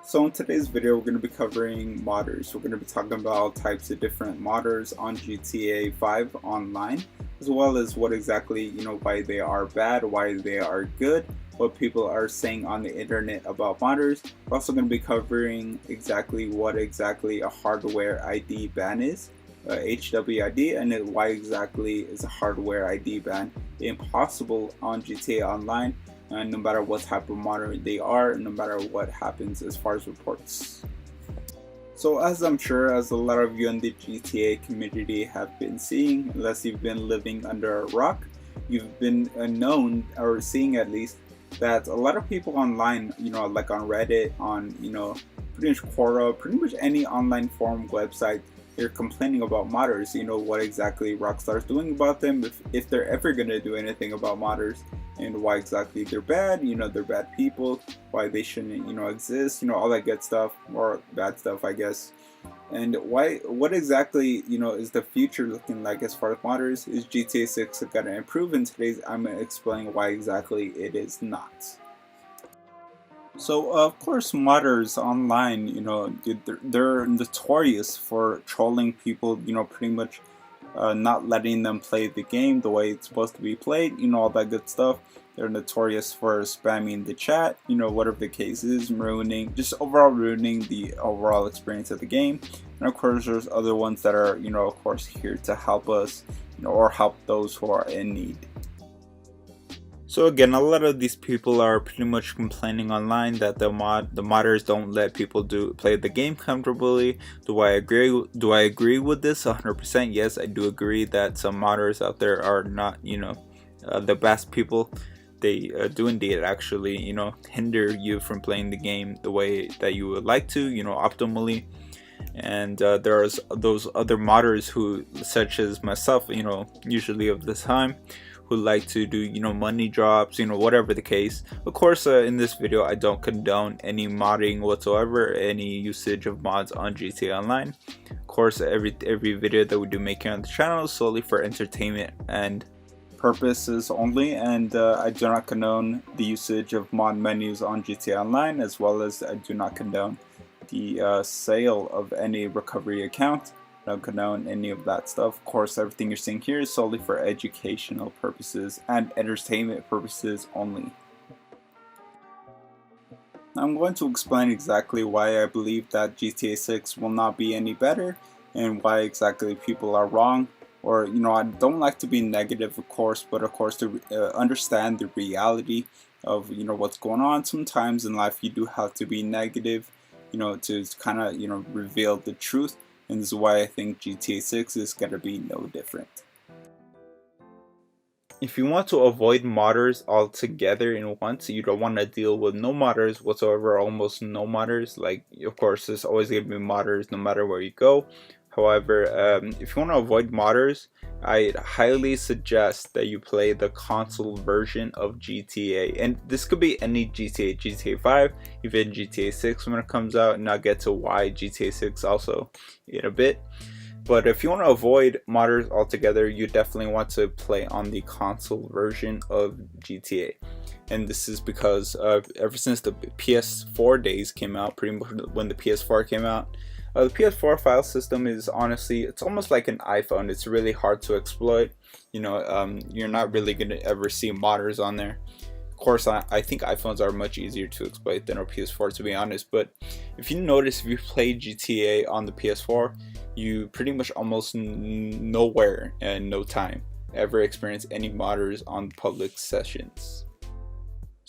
So in today's video, we're going to be covering modders. We're going to be talking about all types of different modders on GTA 5 online, as well as what exactly, why they are bad, why they are good, what people are saying on the internet about modders. We're also going to be covering what exactly a hardware ID ban is, HWID, and why exactly is a hardware ID ban impossible on GTA Online, and no matter what type of modder they are, no matter what happens as far as reports. So as I'm sure as a lot of you in the GTA community have been seeing, unless you've been living under a rock, you've been known or seeing at least that a lot of people online, like on Reddit, on pretty much Quora, pretty much any online forum website, they're complaining about modders, what exactly Rockstar's doing about them, if they're ever going to do anything about modders, and why exactly they're bad, they're bad people, why they shouldn't, exist, all that good stuff, or bad stuff, I guess. And what exactly, is the future looking like as far as modders? Is GTA 6 going to improve? And today's I'm going to explain why exactly it is not. So of course modders online, they're notorious for trolling people, pretty much not letting them play the game the way it's supposed to be played, all that good stuff. They're notorious for spamming the chat, whatever the case is, just overall ruining the overall experience of the game. And of course there's other ones that are, of course here to help us, or help those who are in need. So again, a lot of these people are pretty much complaining online that the modders don't let people play the game comfortably. Do I agree with this 100%? Yes, I do agree that some modders out there are not, the best people. They do indeed actually, hinder you from playing the game the way that you would like to, optimally. And there's those other modders who, such as myself, usually of this time, who like to do money drops, whatever the case. Of course, in this video I don't condone any modding whatsoever, any usage of mods on GTA Online. Of course, every video that we do make here on the channel is solely for entertainment and purposes only, and I do not condone the usage of mod menus on GTA Online, as well as I do not condone the sale of any recovery account. Don't condone any of that stuff. Of course, everything you're seeing here is solely for educational purposes and entertainment purposes only. I'm going to explain exactly why I believe that GTA 6 will not be any better, and why exactly people are wrong. Or, I don't like to be negative, of course, but of course to understand the reality of, what's going on. Sometimes in life you do have to be negative, to kind of, reveal the truth. And this is why I think GTA 6 is going to be no different. If you want to avoid modders altogether in once, you don't want to deal with no modders whatsoever, almost no modders. Like, of course, there's always going to be modders no matter where you go. However, if you want to avoid modders, I highly suggest that you play the console version of GTA. And this could be any GTA, GTA 5, even GTA 6 when it comes out, and I'll get to why GTA 6 also in a bit. But if you want to avoid modders altogether, you definitely want to play on the console version of GTA. And this is because ever since the PS4 days came out, pretty much when the PS4 came out, the PS4 file system is honestly, it's almost like an iPhone. It's really hard to exploit. You're not really going to ever see modders on there. Of course, I think iPhones are much easier to exploit than a PS4, to be honest. But if you notice, if you play GTA on the PS4, you pretty much almost nowhere and no time ever experience any modders on public sessions.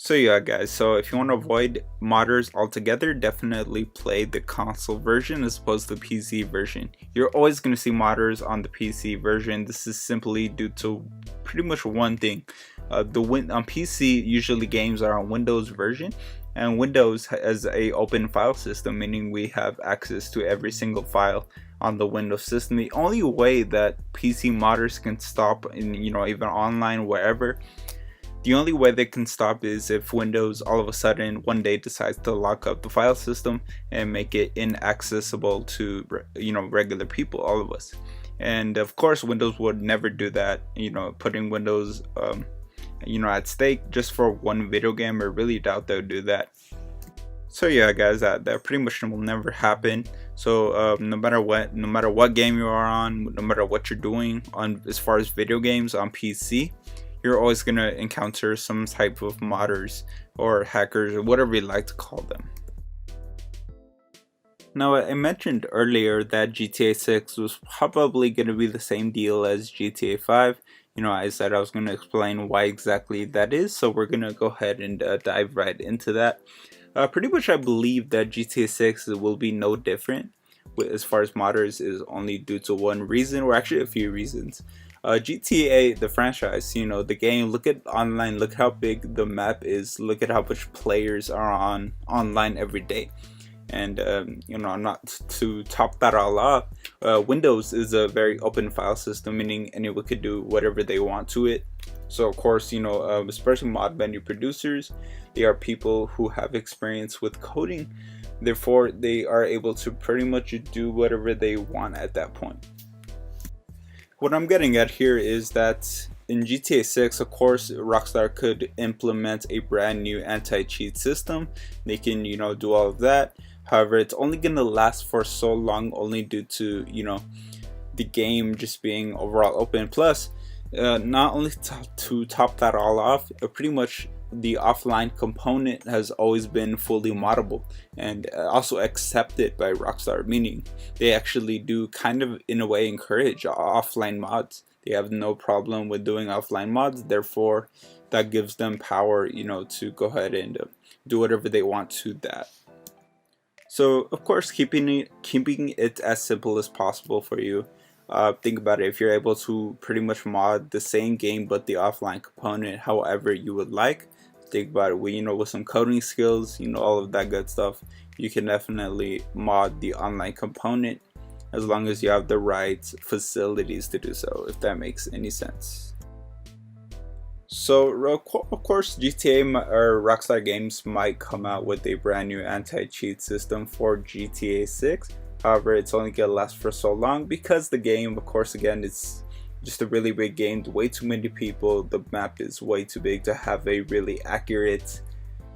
So yeah guys, so if you want to avoid modders altogether, definitely play the console version as opposed to the PC version. You're always going to see modders on the PC version. This is simply due to pretty much one thing. On PC, usually games are on Windows version, and Windows has a open file system, meaning we have access to every single file on the Windows system. The only way that PC modders can stop in, even online, wherever, the only way they can stop is if Windows all of a sudden one day decides to lock up the file system and make it inaccessible to, regular people, all of us. And of course Windows would never do that, putting Windows at stake just for one video game. I really doubt they would do that. So yeah, guys, that pretty much will never happen. So no matter what game you are on, no matter what you're doing on as far as video games on PC, you're always gonna encounter some type of modders or hackers or whatever you like to call them. Now, I mentioned earlier that GTA 6 was probably going to be the same deal as GTA 5. I said I was going to explain why exactly that is, so we're going to go ahead and dive right into that. Pretty much I believe that GTA 6 will be no different as far as modders is only due to one reason, or actually a few reasons. GTA, the franchise, the game, look at online, look how big the map is, look at how much players are on online every day. And not to top that all off, Windows is a very open file system, meaning anyone could do whatever they want to it. So of course, especially mod menu producers, they are people who have experience with coding, therefore they are able to pretty much do whatever they want at that point. What I'm getting at here is that in GTA 6, of course, Rockstar could implement a brand new anti-cheat system. They can, do all of that. However, it's only going to last for so long, only due to, the game just being overall open. Plus, not only to top that all off, pretty much the offline component has always been fully moddable and also accepted by Rockstar, meaning they actually do kind of in a way encourage offline mods. They have no problem with doing offline mods, therefore that gives them power, to go ahead and do whatever they want to that. So of course, keeping it as simple as possible for you. Think about it, if you're able to pretty much mod the same game but the offline component however you would like, think about it, with some coding skills, all of that good stuff, you can definitely mod the online component as long as you have the right facilities to do so, if that makes any sense. So of course, GTA or Rockstar Games might come out with a brand new anti-cheat system for GTA 6. However, it's only gonna last for so long because the game, of course, again, it's just a really big game. Way too many people. The map is way too big to have a really accurate,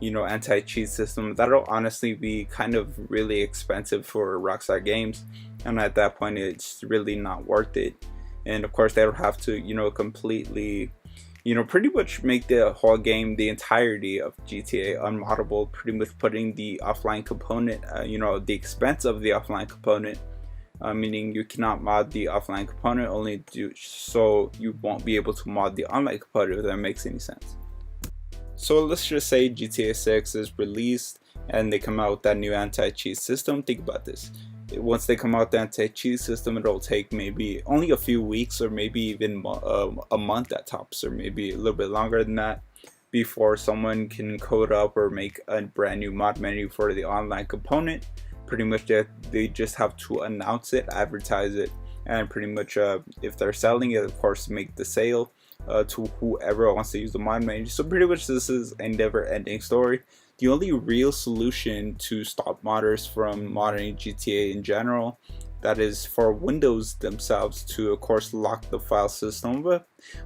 anti-cheat system. That'll honestly be kind of really expensive for Rockstar Games, and at that point, it's really not worth it. And of course, they'll have to, completely, pretty much make the whole game, the entirety of GTA unmoddable, pretty much putting the offline component, the expense of the offline component, meaning you cannot mod the offline component, only so you won't be able to mod the online component, if that makes any sense. So let's just say GTA 6 is released and they come out with that new anti-cheat system. Think about this. Once they come out with the anti-cheat system, it'll take maybe only a few weeks or maybe even a month at tops, or maybe a little bit longer than that, before someone can code up or make a brand new mod menu for the online component. Pretty much they just have to announce it, advertise it, and pretty much if they're selling it, of course, make the sale to whoever wants to use the mod menu. So pretty much this is a never-ending story. The only real solution to stop modders from modding GTA in general, that is for Windows themselves to, of course, lock the file system,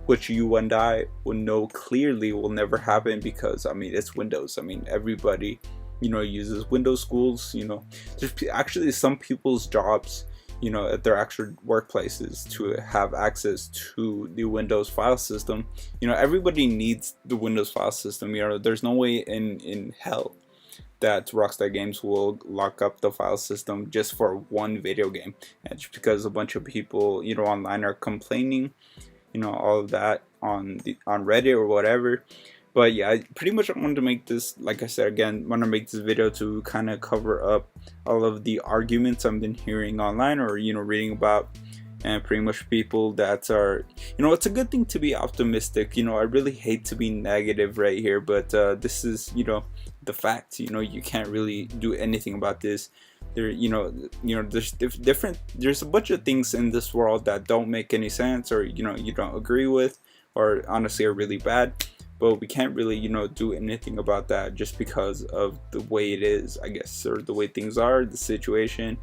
which you and I will know clearly will never happen because, it's Windows. Everybody, uses Windows schools. There's actually some people's jobs, at their actual workplaces to have access to the Windows file system. Everybody needs the Windows file system. There's no way in hell that Rockstar Games will lock up the file system just for one video game, and just because a bunch of people, online are complaining, all of that on Reddit or whatever. But yeah, pretty much I wanted to make this, like I said again, I want to make this video to kind of cover up all of the arguments I've been hearing online or reading about, and pretty much people that are, it's a good thing to be optimistic. I really hate to be negative right here, but this is the fact. You can't really do anything about this. There's a bunch of things in this world that don't make any sense, or you don't agree with, or honestly are really bad. But we can't really, do anything about that just because of the way it is, I guess, or the way things are, the situation.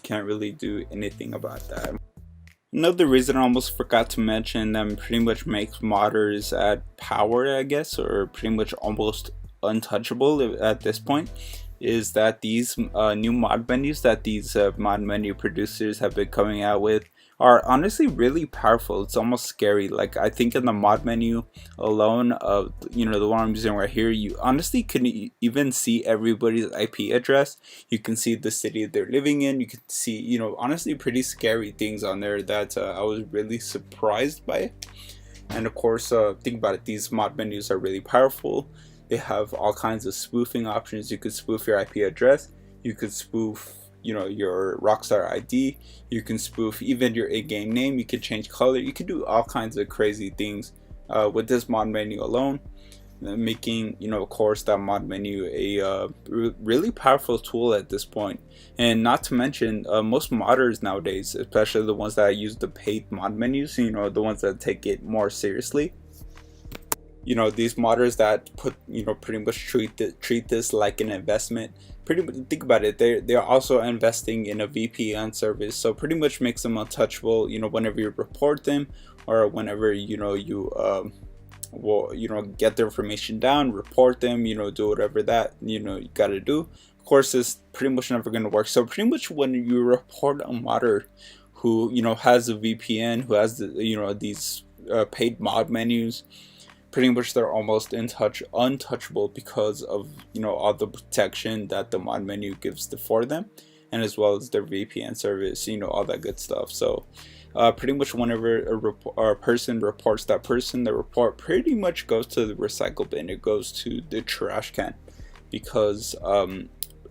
Can't really do anything about that. Another reason I almost forgot to mention that pretty much makes modders at power, I guess, or pretty much almost untouchable at this point, is that these new mod menus that these mod menu producers have been coming out with are honestly really powerful. It's almost scary. Like, I think in the mod menu alone, the one I'm using right here, you honestly can even see everybody's IP address. You can see the city they're living in. You can see, honestly pretty scary things on there that I was really surprised by. And of course, think about it, these mod menus are really powerful. They have all kinds of spoofing options. You could spoof your IP address, you could spoof your Rockstar ID, you can spoof even your in-game name, you could change color, you could do all kinds of crazy things with this mod menu alone, making of course that mod menu a really powerful tool at this point. And not to mention, most modders nowadays, especially the ones that use the paid mod menus, the ones that take it more seriously, these modders that put pretty much treat this like an investment. Pretty much, think about it, they're also investing in a VPN service, so pretty much makes them untouchable. Whenever you report them, or whenever you get their information down, report them, do whatever that you gotta do. Of course, it's pretty much never gonna work. So pretty much when you report a modder who has a VPN, who has these paid mod menus, pretty much they're almost untouchable because of all the protection that the mod menu gives for them, and as well as their VPN service, all that good stuff. So pretty much whenever a person reports that person, the report pretty much goes to the recycle bin. It goes to the trash can, because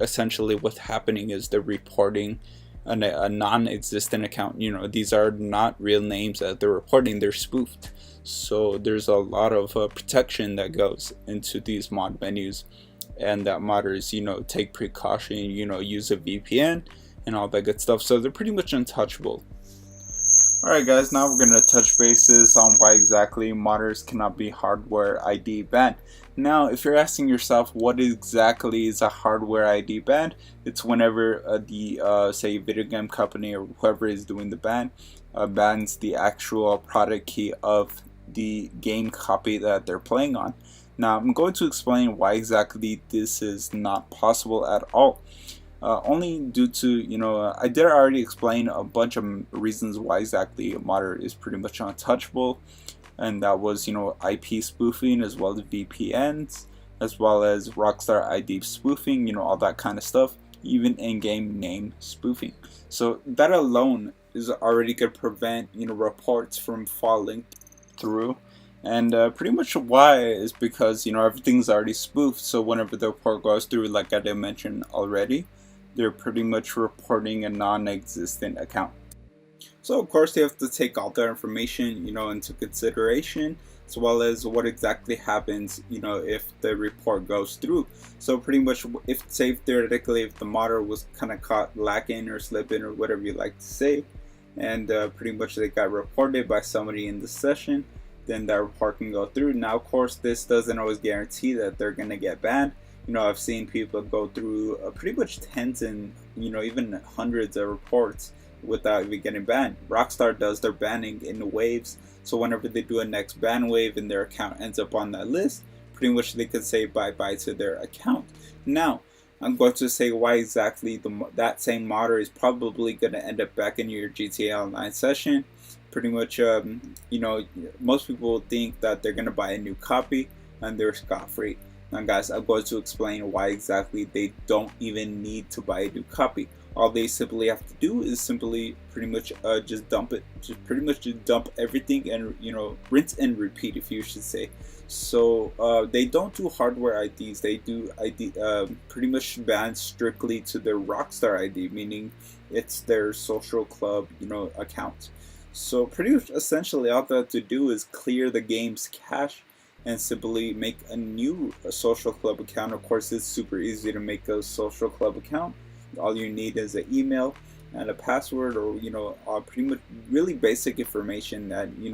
essentially what's happening is they're reporting a non-existent account. These are not real names that they're reporting, they're spoofed. So there's a lot of protection that goes into these mod menus, and that modders take precaution, use a VPN and all that good stuff, so they're pretty much untouchable. Alright guys, now we're going to touch bases on why exactly modders cannot be hardware ID banned. Now, if you're asking yourself what exactly is a hardware ID ban, it's whenever the say video game company or whoever is doing the ban bans the actual product key of the game copy that they're playing on. Now, I'm going to explain why exactly this is not possible at all. Only due to, I did already explain a bunch of reasons why exactly a modder is pretty much untouchable, and that was, IP spoofing, as well as VPNs, as well as Rockstar ID spoofing, all that kind of stuff, even in-game name spoofing. So that alone is already going to prevent, reports from falling through. And pretty much why is because, everything's already spoofed, so whenever the report goes through, like I did mention already, they're pretty much reporting a non-existent account. So of course they have to take all that information, into consideration, as well as what exactly happens, if the report goes through. So pretty much, if say theoretically, if the modder was kind of caught lacking or slipping or whatever you like to say, and pretty much they got reported by somebody in the session, then that report can go through. Now of course this doesn't always guarantee that they're gonna get banned. I've seen people go through pretty much tens and even hundreds of reports without even getting banned. Rockstar does their banning in waves, so whenever they do a next ban wave and their account ends up on that list, pretty much they can say bye-bye to their account. Now, I'm going to say why exactly that same modder is probably going to end up back in your GTA Online session. Pretty much, most people think that they're going to buy a new copy and they're scot-free. Now guys, I'm going to explain why exactly they don't even need to buy a new copy. All they simply have to do is simply pretty much just dump it. Just pretty much just dump everything and rinse and repeat, if you should say. So they don't do hardware IDs. They do ID pretty much banned strictly to their Rockstar ID, meaning it's their social club account. So pretty much essentially all they have to do is clear the game's cache and simply make a new social club account. Of course, it's super easy to make a social club account. All you need is an email and a password, or pretty much really basic information that you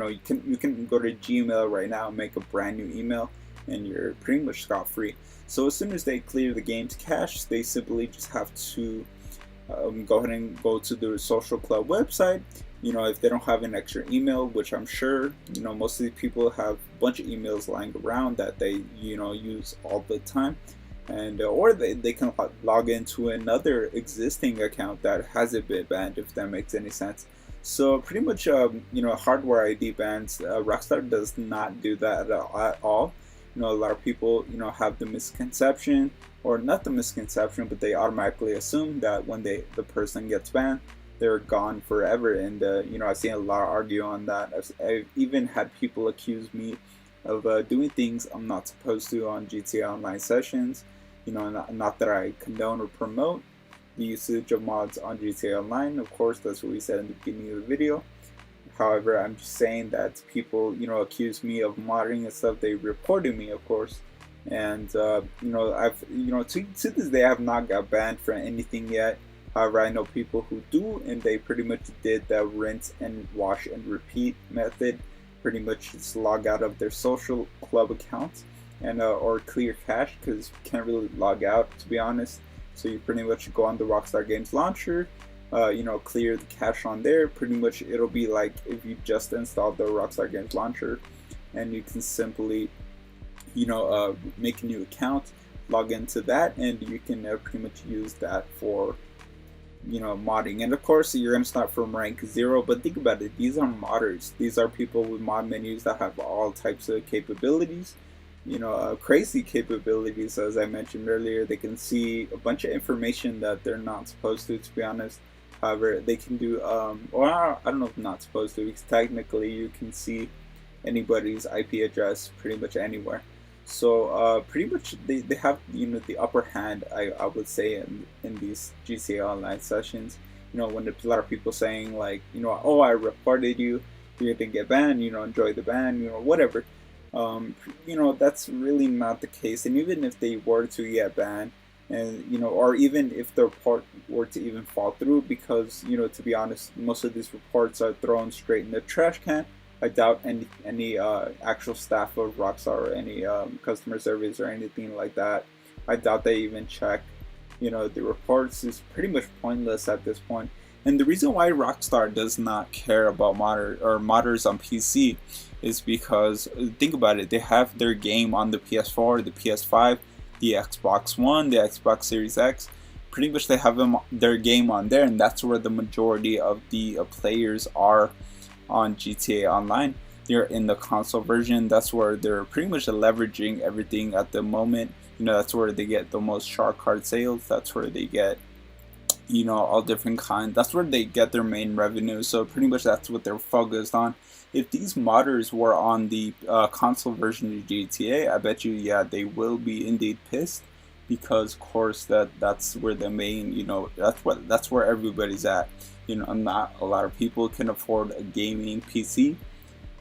can go to Gmail right now and make a brand new email, and you're pretty much scot-free. So as soon as they clear the game's cache, they simply just have to go ahead and go to the social club website. If they don't have an extra email, which I'm sure most of these people have a bunch of emails lying around that they use all the time, and or they can log into another existing account that hasn't been banned, if that makes any sense. So pretty much, hardware ID bans, Rockstar does not do that at all. A lot of people, have the misconception, or not the misconception, but they automatically assume that when the person gets banned, they're gone forever. And I've seen a lot of argue on that. I've even had people accuse me of doing things I'm not supposed to on GTA Online sessions. Not that I condone or promote the usage of mods on GTA Online. Of course, that's what we said in the beginning of the video. However, I'm just saying that people, accuse me of modding and stuff. They reported me, of course, and I've, to this day, I have not got banned for anything yet. However, I know people who do, and they pretty much did the rinse and wash and repeat method. Pretty much just log out of their social club accounts and or clear cache, because you can't really log out, to be honest. So you pretty much go on the Rockstar Games launcher, clear the cache on there. Pretty much it'll be like if you just installed the Rockstar Games launcher, and you can simply, make a new account, log into that, and you can pretty much use that for, modding. And of course, you're gonna start from rank 0. But think about it; these are modders. These are people with mod menus that have all types of capabilities. Crazy capabilities, as I mentioned earlier. They can see a bunch of information that they're not supposed to be honest. However, they can do, or I don't know if not supposed to, because technically you can see anybody's IP address pretty much anywhere. So pretty much they have, the upper hand, I would say, in these GTA Online sessions. When there's a lot of people saying like, oh, I reported you, you're gonna get banned, enjoy the ban, whatever. That's really not the case. And even if they were to get banned, and or even if the report were to even fall through, because to be honest, most of these reports are thrown straight in the trash can. I doubt any actual staff of Rockstar or any customer service or anything like that, I doubt they even check. The reports is pretty much pointless at this point. And the reason why Rockstar does not care about modders on PC is because, think about it, they have their game on the PS4, the PS5, the Xbox One, the Xbox Series X. Pretty much they have their game on there, and that's where the majority of the players are on GTA Online. They're in the console version. That's where they're pretty much leveraging everything at the moment. That's where they get the most shark card sales. That's where they get, all different kinds. That's where they get their main revenue. So pretty much that's what they're focused on. If these modders were on the console version of GTA, I bet you, yeah, they will be indeed pissed, because of course that's where the main, that's where everybody's at. Not a lot of people can afford a gaming PC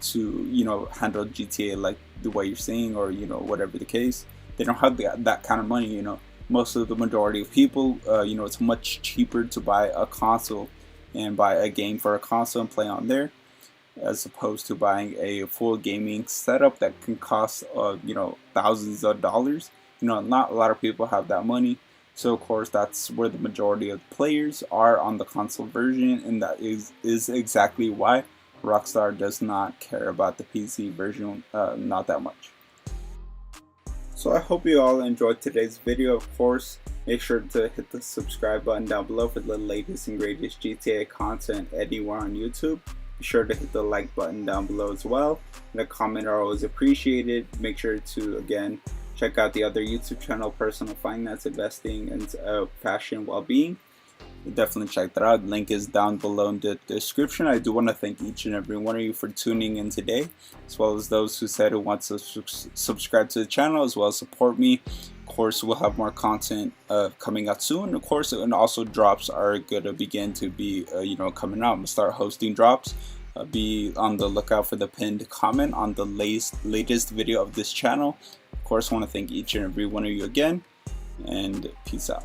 to handle GTA like the way you're saying, or whatever the case. They don't have that kind of money. Most of the majority of people, it's much cheaper to buy a console and buy a game for a console and play on there, as opposed to buying a full gaming setup that can cost thousands of dollars. Not a lot of people have that money. So of course that's where the majority of the players are on the console version, and that is exactly why Rockstar does not care about the PC version, not that much. So I hope you all enjoyed today's video. Of course, make sure to hit the subscribe button down below for the latest and greatest GTA content anywhere on YouTube. Be sure to hit the like button down below as well, and a comment are always appreciated. Make sure to, again, check out the other YouTube channel, Personal Finance, Investing, and Fashion Wellbeing. Definitely check that out. Link is down below in the description. I do want to thank each and every one of you for tuning in today, as well as those who said who want to subscribe to the channel, as well as support me. Of course, we'll have more content coming out soon. Of course, and also drops are going to begin to be coming out. I'm gonna start hosting drops. Be on the lookout for the pinned comment on the latest video of this channel. Of course, I want to thank each and every one of you again, and peace out.